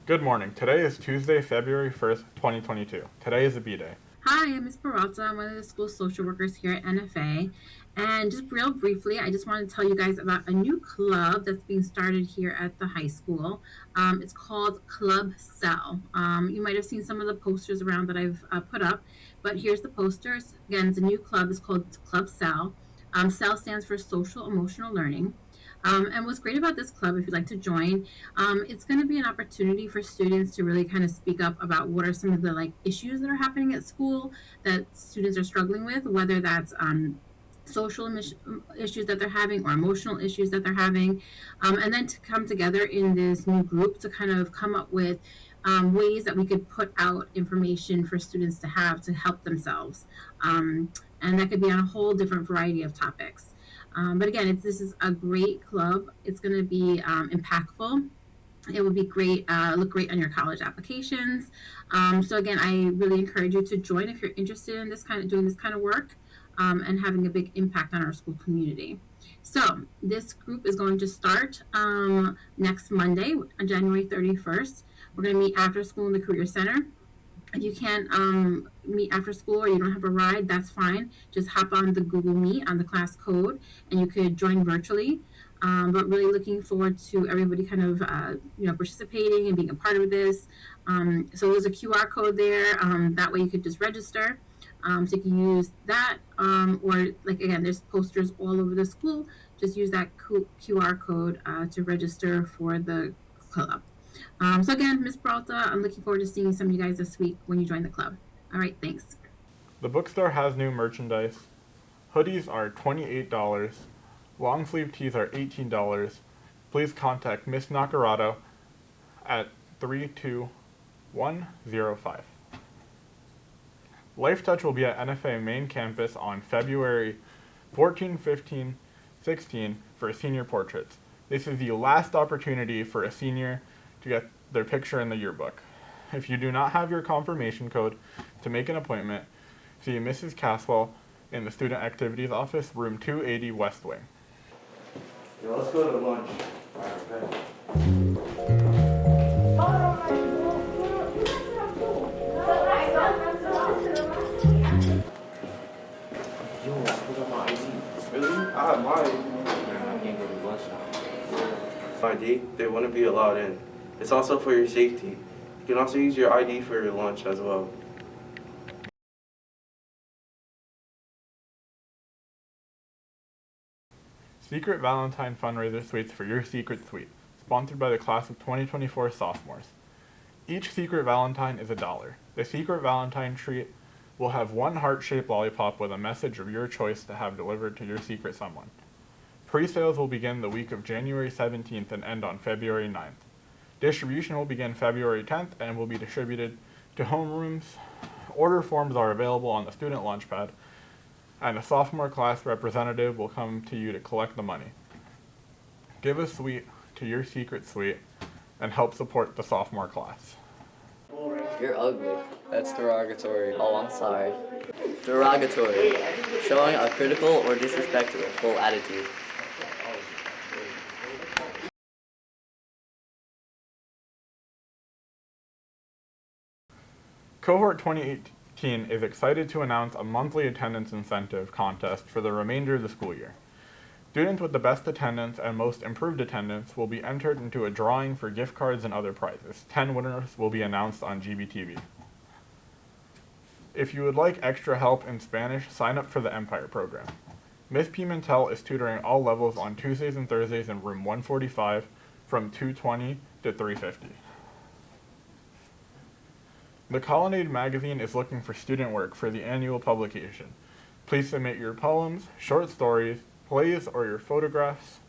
Good morning. Today is Tuesday, February 1st, 2022. Today is a B-Day. Hi, I'm Ms. Peralta. I'm one of the school social workers here at NFA. And just real briefly, I just want to tell you guys about a new club that's being started here at the high school. It's called Club Cell. You might have seen some of the posters around that I've put up, but here's the posters. Again, it's a new club. It's called Club Cell. Cell stands for Social Emotional Learning. And what's great about this club, if you'd like to join, it's going to be an opportunity for students to really kind of speak up about what are some of the issues that are happening at school that students are struggling with, whether that's social issues that they're having or emotional issues that they're having, and then to come together in this new group to kind of come up with ways that we could put out information for students to have to help themselves. And that could be on a whole different variety of topics. But again, this is a great club. It's going to be impactful. It would be great, look great on your college applications. So again, I really encourage you to join if you're interested in doing this kind of work, and having a big impact on our school community. So this group is going to start next Monday, on January 31st. We're going to meet after school in the Career Center. If you can't meet after school or you don't have a ride, that's fine. Just hop on the Google Meet on the class code and you could join virtually. But really looking forward to everybody kind of participating and being a part of this. So there's a QR code there. That way you could just register. So you can use that, or again, there's posters all over the school. Just use that QR code to register for the club. So again, Miss Peralta, I'm looking forward to seeing some of you guys this week when you join the club. All right, thanks. The bookstore has new merchandise. Hoodies are $28. Long sleeve tees are $18. Please contact Miss Nakarado at 32105. Life Touch will be at NFA main campus on February 14, 15, 16 for senior portraits. This is the last opportunity for a senior to get their picture in the yearbook. If you do not have your confirmation code to make an appointment, see Mrs. Caswell in the Student Activities Office, room 280 West Wing. Yo, let's go to lunch. Yo, I forgot my ID. Really? I have my ID. Man, I can't go to lunch now. ID, they wouldn't be allowed in. It's also for your safety. You can also use your ID for your lunch as well. Secret Valentine Fundraiser Suites for Your Secret Suite, sponsored by the class of 2024 sophomores. Each Secret Valentine is $1. The Secret Valentine treat will have one heart-shaped lollipop with a message of your choice to have delivered to your secret someone. Pre-sales will begin the week of January 17th and end on February 9th. Distribution will begin February 10th and will be distributed to homerooms. Order forms are available on the student launchpad, and a sophomore class representative will come to you to collect the money. Give a suite to your secret suite and help support the sophomore class. You're ugly. That's derogatory. Oh, I'm sorry. Derogatory. Showing a critical or disrespectful attitude. Cohort 2018 is excited to announce a monthly attendance incentive contest for the remainder of the school year. Students with the best attendance and most improved attendance will be entered into a drawing for gift cards and other prizes. 10 winners will be announced on GBTV. If you would like extra help in Spanish, sign up for the Empire program. Ms. Pimentel is tutoring all levels on Tuesdays and Thursdays in room 145 from 2:20 to 3:50. The Colonnade magazine is looking for student work for the annual publication. Please submit your poems, short stories, plays, or your photographs,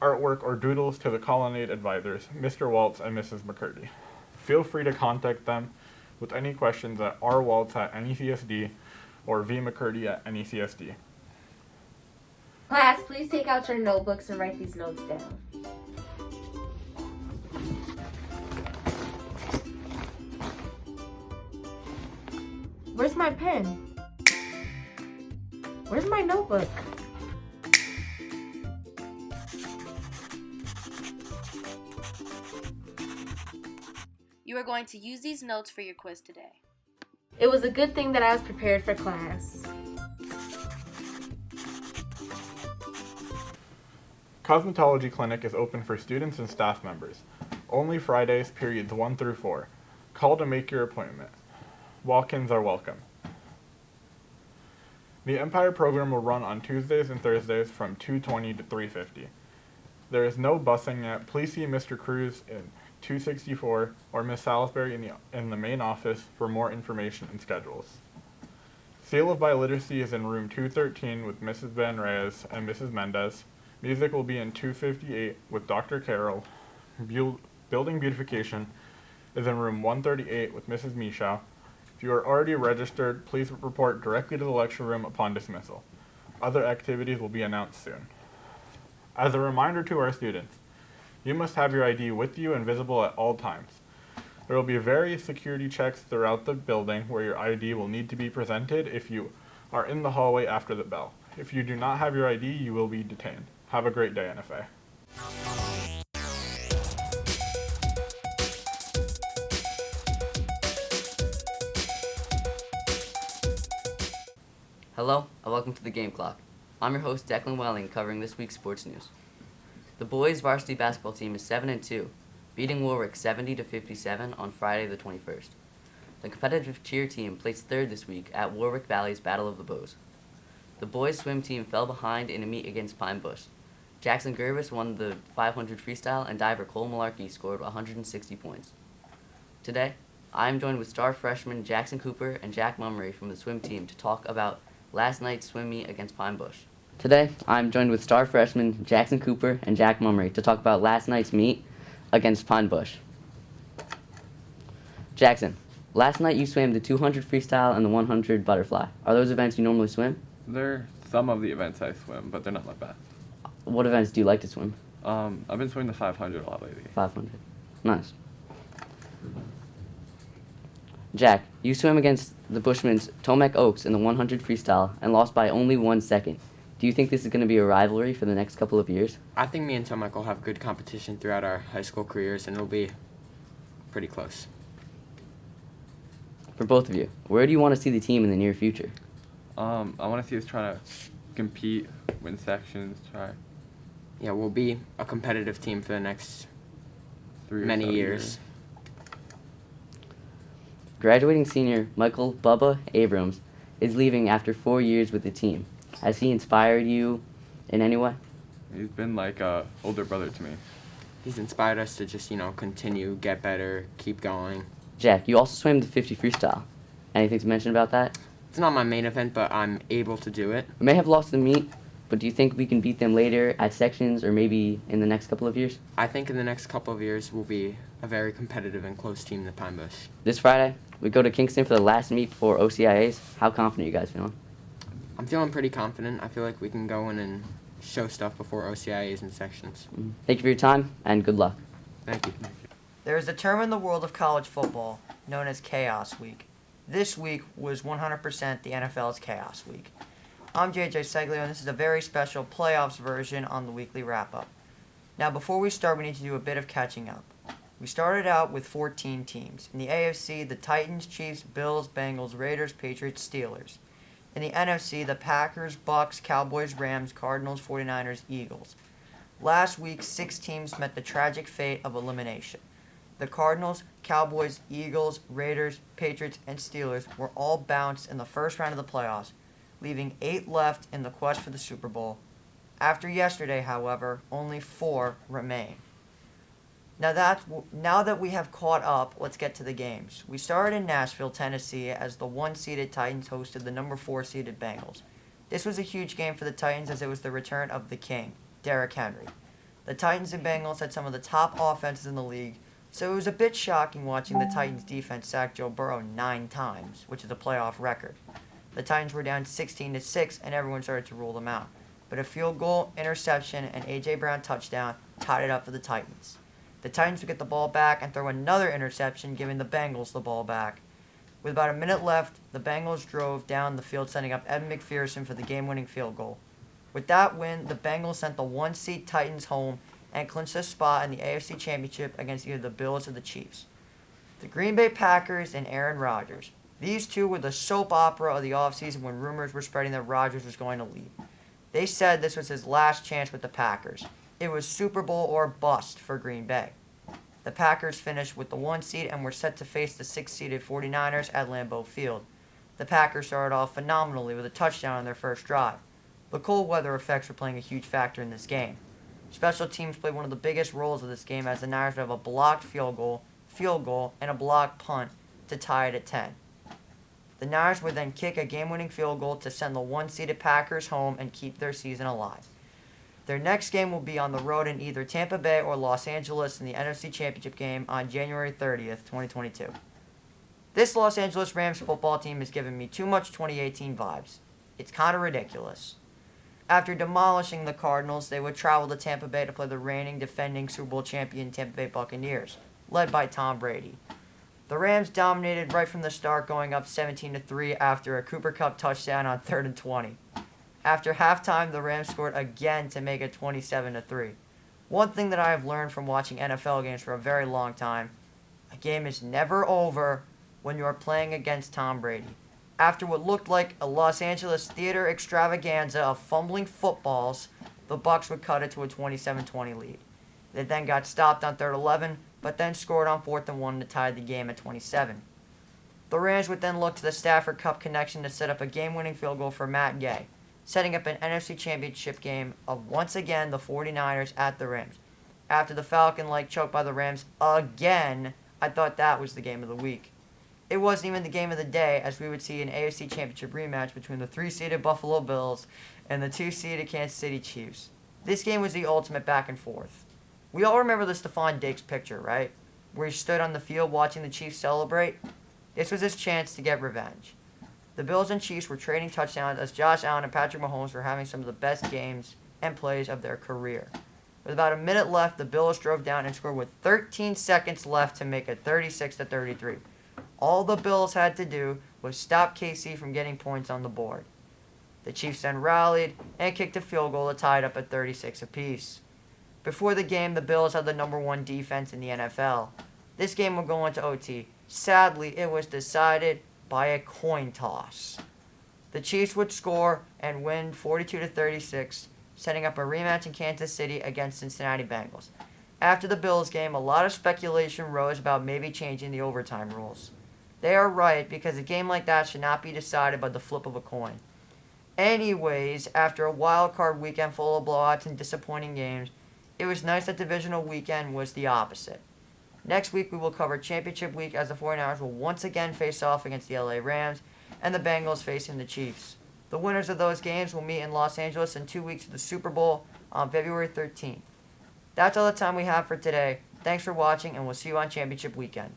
artwork, or doodles to the Colonnade advisors, Mr. Waltz and Mrs. McCurdy. Feel free to contact them with any questions at rwaltz@NECSD or vmccurdy@NECSD. Class, please take out your notebooks and write these notes down. Where's my pen? Where's my notebook? You are going to use these notes for your quiz today. It was a good thing that I was prepared for class. Cosmetology Clinic is open for students and staff members. Only Fridays, periods 1 through 4. Call to make your appointment. Walk-ins are welcome. The Empire program will run on Tuesdays and Thursdays from 2:20 to 3:50. There is no busing yet. Please see Mr. Cruz in 264 or Miss Salisbury in the main office for more information and schedules. Seal of Biliteracy is in room 213 with Mrs. Van Reyes and Mrs. Mendez. Music will be in 258 with Dr. Carroll. Building Beautification is in room 138 with Mrs. Misha. If you are already registered, please report directly to the lecture room upon dismissal. Other activities will be announced soon. As a reminder to our students, you must have your ID with you and visible at all times. There will be various security checks throughout the building where your ID will need to be presented if you are in the hallway after the bell. If you do not have your ID, you will be detained. Have a great day, NFA. Hello, and welcome to the Game Clock. I'm your host, Declan Welling, covering this week's sports news. The boys' varsity basketball team is 7-2, beating Warwick 70-57 on Friday the 21st. The competitive cheer team placed third this week at Warwick Valley's Battle of the Bows. The boys' swim team fell behind in a meet against Pine Bush. Jackson Gervis won the 500 freestyle, and diver Cole Malarkey scored 160 points. Today, I am joined with star freshmen Jackson Cooper and Jack Mummery from the swim team to talk about last night's swim meet against Pine Bush. Today, I'm joined with star freshmen Jackson Cooper and Jack Mummery to talk about last night's meet against Pine Bush. Jackson, last night you swam the 200 freestyle and the 100 butterfly. Are those events you normally swim? They're some of the events I swim, but they're not my best. What events do you like to swim? I've been swimming the 500 a lot lately. 500. Nice. Jack, you swam against the Bushman's Tomac Oaks in the 100 freestyle and lost by only 1 second. Do you think this is going to be a rivalry for the next couple of years? I think me and Tomac will have good competition throughout our high school careers, and it'll be pretty close. For both of you, where do you want to see the team in the near future? I want to see us try to compete, win sections, try Yeah, we'll be a competitive team for the next 3 or many so years. Graduating senior Michael Bubba Abrams is leaving after 4 years with the team. Has he inspired you in any way? He's been like a older brother to me. He's inspired us to just, continue, get better, keep going. Jack, you also swam the 50 freestyle. Anything to mention about that? It's not my main event, but I'm able to do it. We may have lost the meet, but do you think we can beat them later at sections or maybe in the next couple of years? I think in the next couple of years we'll be a very competitive and close team to Pine Bush. This Friday, we go to Kingston for the last meet before OCIAs. How confident are you guys feeling? I'm feeling pretty confident. I feel like we can go in and show stuff before OCIAs and sections. Thank you for your time, and good luck. Thank you. There is a term in the world of college football known as Chaos Week. This week was 100% the NFL's Chaos Week. I'm JJ Seglio, and this is a very special playoffs version on the weekly wrap-up. Now, before we start, we need to do a bit of catching up. We started out with 14 teams. In the AFC, the Titans, Chiefs, Bills, Bengals, Raiders, Patriots, Steelers. In the NFC, the Packers, Bucks, Cowboys, Rams, Cardinals, 49ers, Eagles. Last week, 6 teams met the tragic fate of elimination. The Cardinals, Cowboys, Eagles, Raiders, Patriots, and Steelers were all bounced in the first round of the playoffs, leaving 8 left in the quest for the Super Bowl. After yesterday, however, only 4 remain. Now that we have caught up, let's get to the games. We started in Nashville, Tennessee, as the 1-seeded Titans hosted the number 4-seeded Bengals. This was a huge game for the Titans as it was the return of the king, Derrick Henry. The Titans and Bengals had some of the top offenses in the league, so it was a bit shocking watching the Titans defense sack Joe Burrow 9 times, which is a playoff record. The Titans were down 16-6 and everyone started to rule them out. But a field goal, interception, and A.J. Brown touchdown tied it up for the Titans. The Titans would get the ball back and throw another interception, giving the Bengals the ball back. With about a minute left, the Bengals drove down the field, sending up Evan McPherson for the game-winning field goal. With that win, the Bengals sent the 1-seed Titans home and clinched a spot in the AFC Championship against either the Bills or the Chiefs. The Green Bay Packers and Aaron Rodgers. These two were the soap opera of the offseason when rumors were spreading that Rodgers was going to leave. They said this was his last chance with the Packers. It was Super Bowl or bust for Green Bay. The Packers finished with the 1 seed and were set to face the 6-seeded 49ers at Lambeau Field. The Packers started off phenomenally with a touchdown on their first drive. The cold weather effects were playing a huge factor in this game. Special teams played one of the biggest roles of this game as the Niners would have a blocked field goal, and a blocked punt to tie it at 10. The Niners would then kick a game-winning field goal to send the 1-seeded Packers home and keep their season alive. Their next game will be on the road in either Tampa Bay or Los Angeles in the NFC Championship game on January 30th, 2022. This Los Angeles Rams football team is giving me too much 2018 vibes. It's kind of ridiculous. After demolishing the Cardinals, they would travel to Tampa Bay to play the reigning defending Super Bowl champion Tampa Bay Buccaneers, led by Tom Brady. The Rams dominated right from the start, going up 17-3 after a Cooper Kupp touchdown on 3rd and 20. After halftime, the Rams scored again to make it 27-3. One thing that I have learned from watching NFL games for a very long time, a game is never over when you are playing against Tom Brady. After what looked like a Los Angeles theater extravaganza of fumbling footballs, the Bucs would cut it to a 27-20 lead. They then got stopped on 3rd and 11, but then scored on 4th and 1 to tie the game at 27. The Rams would then look to the Stafford Cup connection to set up a game-winning field goal for Matt Gay, setting up an NFC Championship game of once again the 49ers at the Rams. After the Falcon-like choke by the Rams again, I thought that was the game of the week. It wasn't even the game of the day, as we would see an Afc Championship rematch between the 3-seeded Buffalo Bills and the 2-seeded Kansas City Chiefs. This game was the ultimate back and forth. We all remember the Stephon Diggs picture, right? Where he stood on the field watching the Chiefs celebrate. This was his chance to get revenge. The Bills and Chiefs were trading touchdowns as Josh Allen and Patrick Mahomes were having some of the best games and plays of their career. With about a minute left, the Bills drove down and scored with 13 seconds left to make it 36-33. All the Bills had to do was stop KC from getting points on the board. The Chiefs then rallied and kicked a field goal to tie it up at 36 apiece. Before the game, the Bills had the number 1 defense in the NFL. This game would go into OT. Sadly, it was decided by a coin toss. The Chiefs would score and win 42-36, setting up a rematch in Kansas City against Cincinnati Bengals. After the Bills game, a lot of speculation rose about maybe changing the overtime rules. They are right, because a game like that should not be decided by the flip of a coin. Anyways, after a wild card weekend full of blowouts and disappointing games, it was nice that divisional weekend was the opposite. Next week we will cover championship week as the 49ers will once again face off against the LA Rams and the Bengals facing the Chiefs. The winners of those games will meet in Los Angeles in 2 weeks for the Super Bowl on February 13th. That's all the time we have for today. Thanks for watching, and we'll see you on championship weekend.